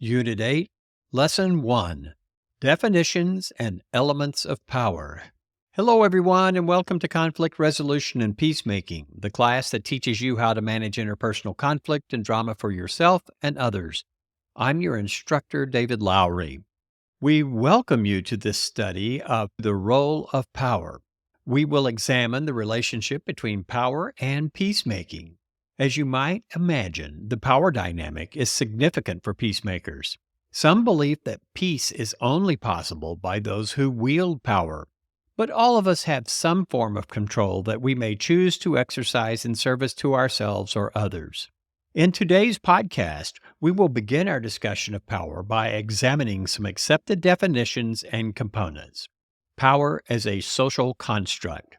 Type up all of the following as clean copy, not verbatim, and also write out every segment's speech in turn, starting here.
Unit 8, Lesson 1, Definitions and Elements of Power. Hello, everyone, and welcome to Conflict Resolution and Peacemaking, the class that teaches you how to manage interpersonal conflict and drama for yourself and others. I'm your instructor, David Lowry. We welcome you to this study of the role of power. We will examine the relationship between power and peacemaking. As you might imagine, the power dynamic is significant for peacemakers. Some believe that peace is only possible by those who wield power, but all of us have some form of control that we may choose to exercise in service to ourselves or others. In today's podcast, we will begin our discussion of power by examining some accepted definitions and components. Power as a social construct.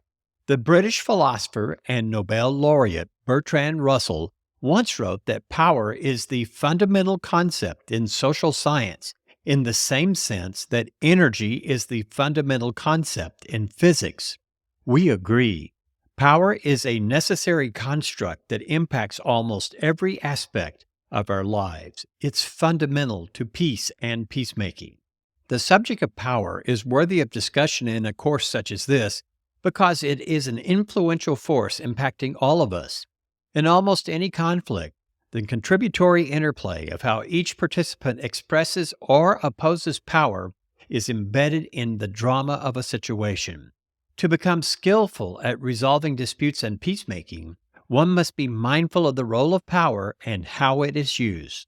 The British philosopher and Nobel laureate Bertrand Russell once wrote that power is the fundamental concept in social science in the same sense that energy is the fundamental concept in physics. We agree. Power is a necessary construct that impacts almost every aspect of our lives. It's fundamental to peace and peacemaking. The subject of power is worthy of discussion in a course such as this because it is an influential force impacting all of us. In almost any conflict, the contributory interplay of how each participant expresses or opposes power is embedded in the drama of a situation. To become skillful at resolving disputes and peacemaking, one must be mindful of the role of power and how it is used.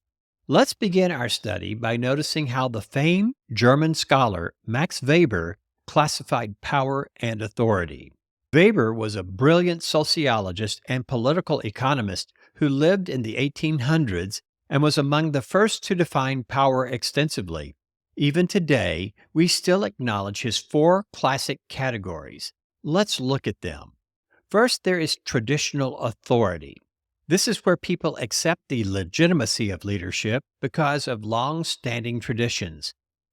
Let's begin our study by noticing how the famed German scholar Max Weber classified power and authority. Weber was a brilliant sociologist and political economist who lived in the 1800s and was among the first to define power extensively. Even today, we still acknowledge his four classic categories. Let's look at them. First, there is traditional authority. This is where people accept the legitimacy of leadership because of long-standing traditions.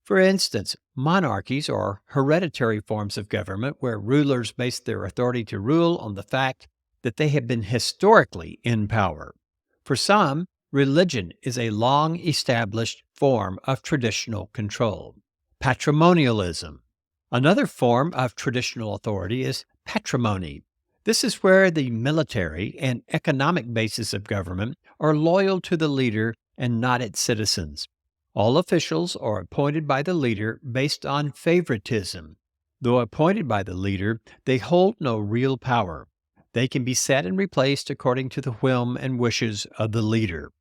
For instance, monarchies are hereditary forms of government where rulers base their authority to rule on the fact that they have been historically in power. For some, religion is a long-established form of traditional control. Patrimonialism. Another form of traditional authority is patrimony. This is where the military and economic bases of government are loyal to the leader and not its citizens. All officials are appointed by the leader based on favoritism. Though appointed by the leader, they hold no real power. They can be set and replaced according to the whim and wishes of the leader.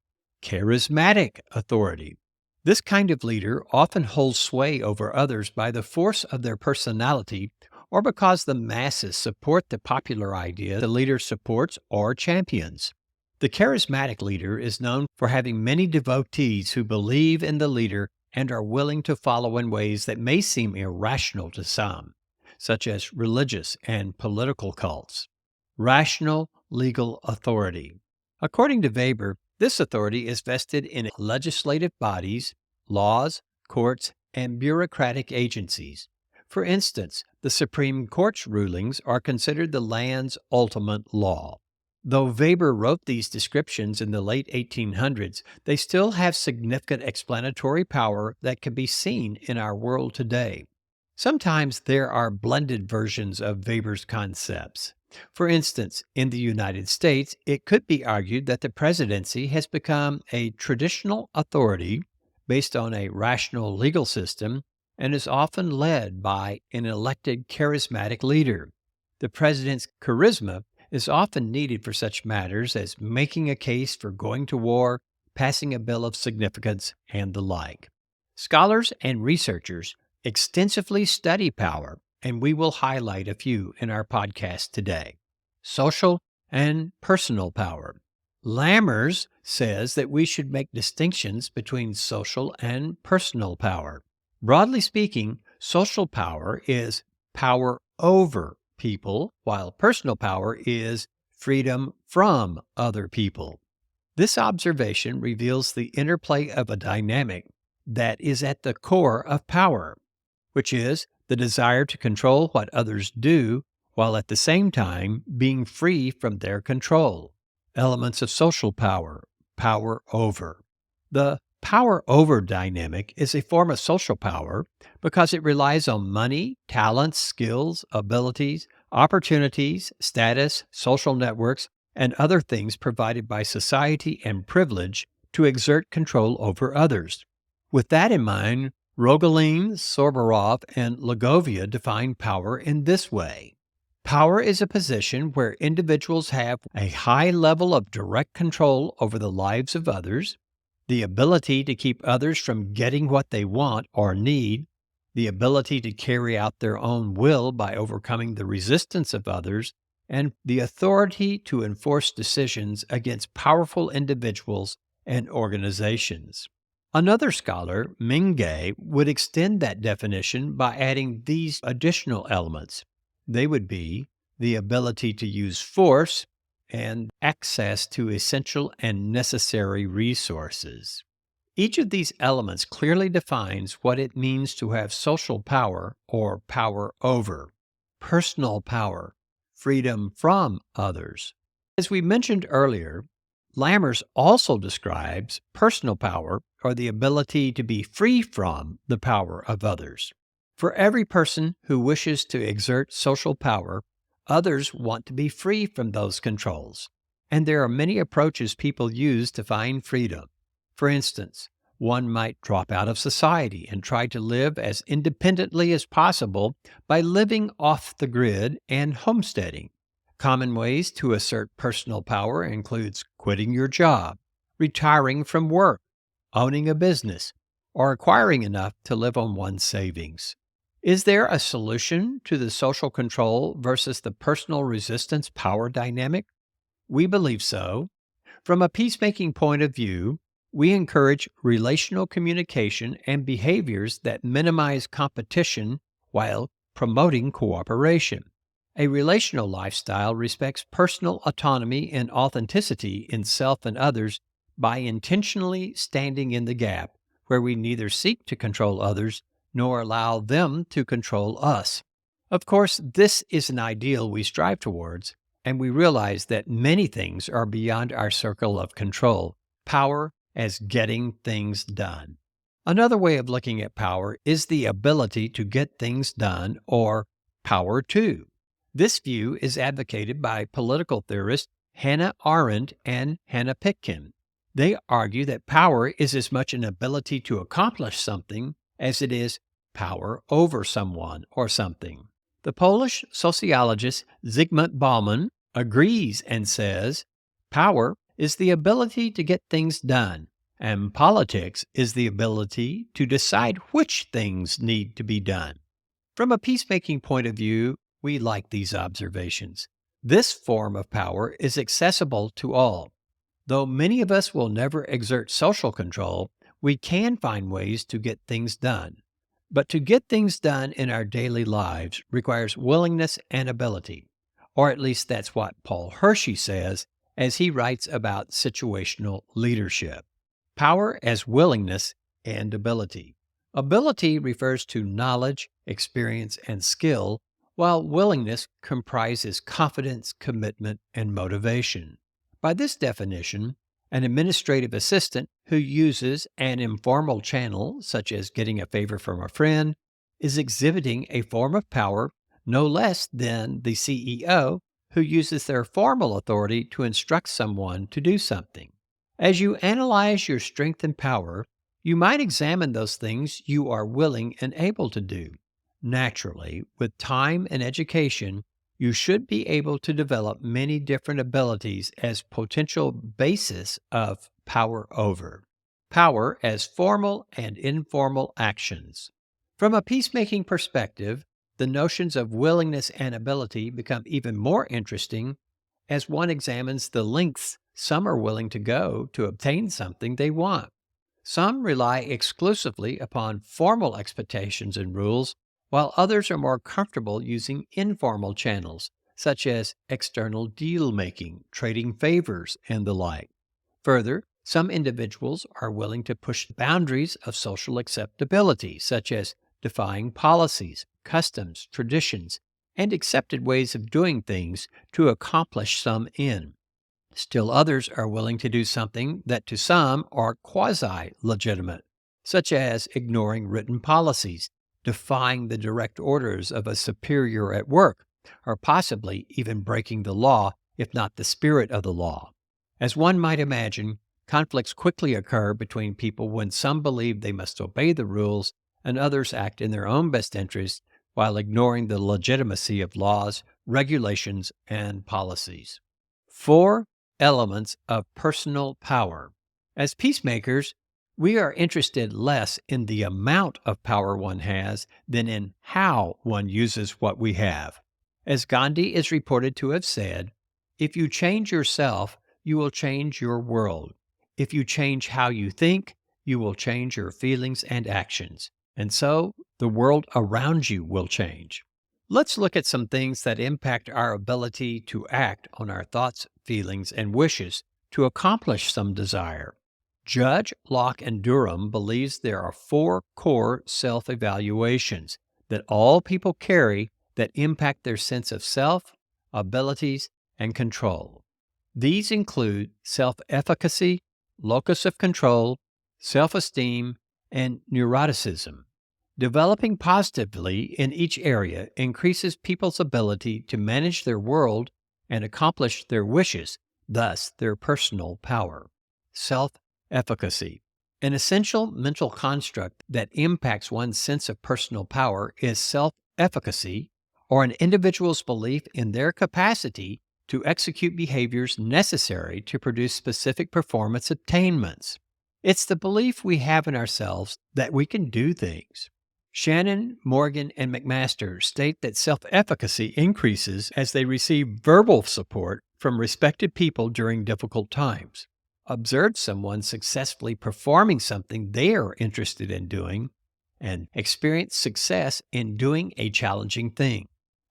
Charismatic authority. This kind of leader often holds sway over others by the force of their personality or because the masses support the popular idea the leader supports or champions. The charismatic leader is known for having many devotees who believe in the leader and are willing to follow in ways that may seem irrational to some, such as religious and political cults. Rational legal authority. According to Weber, this authority is vested in legislative bodies, laws, courts, and bureaucratic agencies. For instance, the Supreme Court's rulings are considered the land's ultimate law. Though Weber wrote these descriptions in the late 1800s, they still have significant explanatory power that can be seen in our world today. Sometimes there are blended versions of Weber's concepts. For instance, in the United States, it could be argued that the presidency has become a traditional authority based on a rational legal system and is often led by an elected charismatic leader. The president's charisma is often needed for such matters as making a case for going to war, passing a bill of significance, and the like. Scholars and researchers extensively study power, and we will highlight a few in our podcast today. Social and personal power. Lammers says that we should make distinctions between social and personal power. Broadly speaking, social power is power over people, while personal power is freedom from other people. This observation reveals the interplay of a dynamic that is at the core of power, which is the desire to control what others do while at the same time being free from their control. Elements of social power, power over. The Power over dynamic is a form of social power because it relies on money, talents, skills, abilities, opportunities, status, social networks, and other things provided by society and privilege to exert control over others. With that in mind, Rogalin, Sorbarov, and Lagovia define power in this way. Power is a position where individuals have a high level of direct control over the lives of others, the ability to keep others from getting what they want or need, the ability to carry out their own will by overcoming the resistance of others, and the authority to enforce decisions against powerful individuals and organizations. Another scholar, Mingay, would extend that definition by adding these additional elements. They would be the ability to use force and access to essential and necessary resources. Each of these elements clearly defines what it means to have social power or power over, personal power, freedom from others. As we mentioned earlier, Lammers also describes personal power or the ability to be free from the power of others. For every person who wishes to exert social power, others want to be free from those controls. And there are many approaches people use to find freedom. For instance, one might drop out of society and try to live as independently as possible by living off the grid and homesteading. Common ways to assert personal power includes quitting your job, retiring from work, owning a business, or acquiring enough to live on one's savings. Is there a solution to the social control versus the personal resistance power dynamic? We believe so. From a peacemaking point of view, we encourage relational communication and behaviors that minimize competition while promoting cooperation. A relational lifestyle respects personal autonomy and authenticity in self and others by intentionally standing in the gap where we neither seek to control others nor allow them to control us. Of course, this is an ideal we strive towards, and we realize that many things are beyond our circle of control. Power as getting things done. Another way of looking at power is the ability to get things done, or power to. This view is advocated by political theorists Hannah Arendt and Hannah Pitkin. They argue that power is as much an ability to accomplish something as it is power over someone or something. The Polish sociologist Zygmunt Bauman agrees and says, power is the ability to get things done, and politics is the ability to decide which things need to be done. From a peacemaking point of view, we like these observations. This form of power is accessible to all. Though many of us will never exert social control, we can find ways to get things done. But to get things done in our daily lives requires willingness and ability, or at least that's what Paul Hershey says as he writes about situational leadership. Power as willingness and ability. Ability refers to knowledge, experience, and skill, while willingness comprises confidence, commitment, and motivation. By this definition, an administrative assistant who uses an informal channel, such as getting a favor from a friend, is exhibiting a form of power no less than the CEO who uses their formal authority to instruct someone to do something. As you analyze your strength and power, you might examine those things you are willing and able to do. Naturally, with time and education, you should be able to develop many different abilities as potential basis of power over. Power as formal and informal actions. From a peacemaking perspective, the notions of willingness and ability become even more interesting as one examines the lengths some are willing to go to obtain something they want. Some rely exclusively upon formal expectations and rules, while others are more comfortable using informal channels, such as external deal-making, trading favors, and the like. Further, some individuals are willing to push the boundaries of social acceptability, such as defying policies, customs, traditions, and accepted ways of doing things to accomplish some end. Still others are willing to do something that to some are quasi-legitimate, such as ignoring written policies, defying the direct orders of a superior at work, or possibly even breaking the law, if not the spirit of the law. As one might imagine, conflicts quickly occur between people when some believe they must obey the rules and others act in their own best interest while ignoring the legitimacy of laws, regulations, and policies. 4 elements of personal power. As peacemakers, we are interested less in the amount of power one has than in how one uses what we have. As Gandhi is reported to have said, if you change yourself, you will change your world. If you change how you think, you will change your feelings and actions. And so, the world around you will change. Let's look at some things that impact our ability to act on our thoughts, feelings, and wishes to accomplish some desire. Judge Locke and Durham believes there are 4 core self-evaluations that all people carry that impact their sense of self, abilities, and control. These include self-efficacy, locus of control, self-esteem, and neuroticism. Developing positively in each area increases people's ability to manage their world and accomplish their wishes, thus their personal power. Self-efficacy. An essential mental construct that impacts one's sense of personal power is self-efficacy, or an individual's belief in their capacity to execute behaviors necessary to produce specific performance attainments. It's the belief we have in ourselves that we can do things. Shannon, Morgan, and McMaster state that self-efficacy increases as they receive verbal support from respected people during difficult times. Observe someone successfully performing something they are interested in doing and experience success in doing a challenging thing.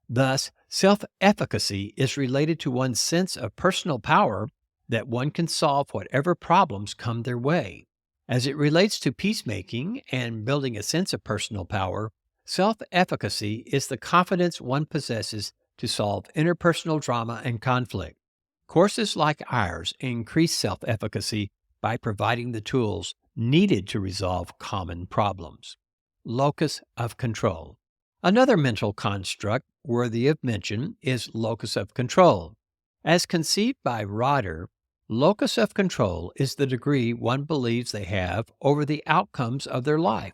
Thus, self-efficacy is related to one's sense of personal power that one can solve whatever problems come their way. As it relates to peacemaking and building a sense of personal power, self-efficacy is the confidence one possesses to solve interpersonal drama and conflict. Courses like ours increase self-efficacy by providing the tools needed to resolve common problems. Locus of control. Another mental construct worthy of mention is locus of control. As conceived by Rotter, locus of control is the degree one believes they have over the outcomes of their life.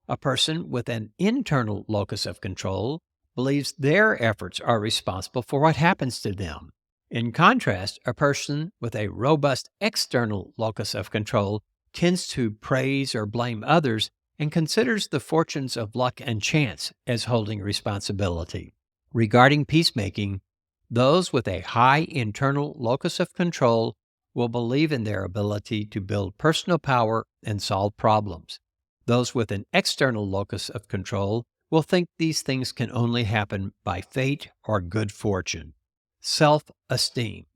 A person with an internal locus of control believes their efforts are responsible for what happens to them. In contrast, a person with a robust external locus of control tends to praise or blame others and considers the fortunes of luck and chance as holding responsibility. Regarding peacemaking, those with a high internal locus of control will believe in their ability to build personal power and solve problems. Those with an external locus of control will think these things can only happen by fate or good fortune. Self-esteem.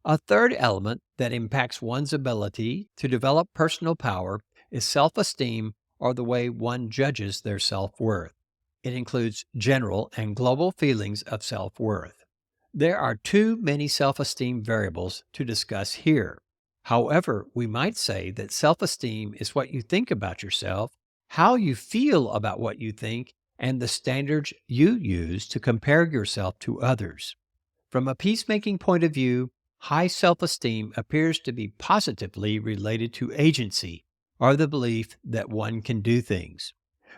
A third element that impacts one's ability to develop personal power is self-esteem, or the way one judges their self-worth. It includes general and global feelings of self-worth. There are too many self-esteem variables to discuss here. However, we might say that self-esteem is what you think about yourself, how you feel about what you think, and the standards you use to compare yourself to others. From a peacemaking point of view, high self-esteem appears to be positively related to agency, or the belief that one can do things.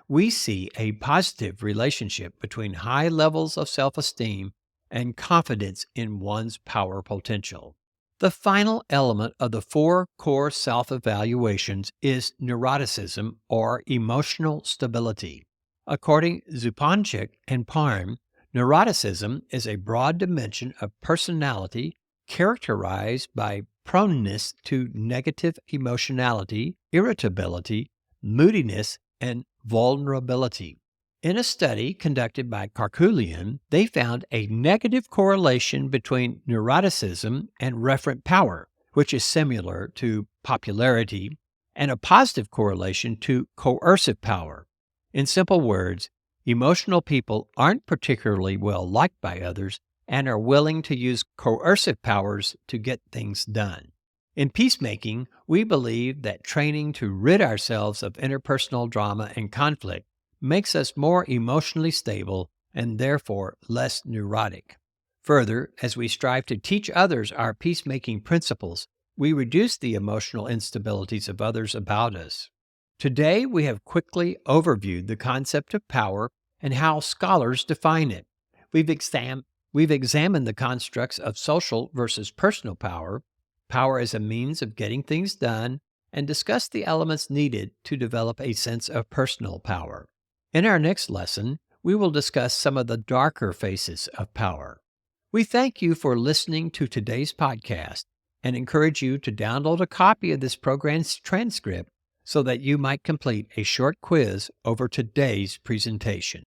We see a positive relationship between high levels of self-esteem and confidence in one's power potential. The final element of the 4 core self-evaluations is neuroticism, or emotional stability. According to Zupančič and Parham, neuroticism is a broad dimension of personality characterized by proneness to negative emotionality, irritability, moodiness, and vulnerability. In a study conducted by Karkulian, they found a negative correlation between neuroticism and referent power, which is similar to popularity, and a positive correlation to coercive power. In simple words, emotional people aren't particularly well liked by others, and are willing to use coercive powers to get things done. In peacemaking, we believe that training to rid ourselves of interpersonal drama and conflict makes us more emotionally stable and therefore less neurotic. Further, as we strive to teach others our peacemaking principles, we reduce the emotional instabilities of others about us. Today, we have quickly overviewed the concept of power and how scholars define it. We've examined the constructs of social versus personal power, power as a means of getting things done, and discussed the elements needed to develop a sense of personal power. In our next lesson, we will discuss some of the darker faces of power. We thank you for listening to today's podcast and encourage you to download a copy of this program's transcript so that you might complete a short quiz over today's presentation.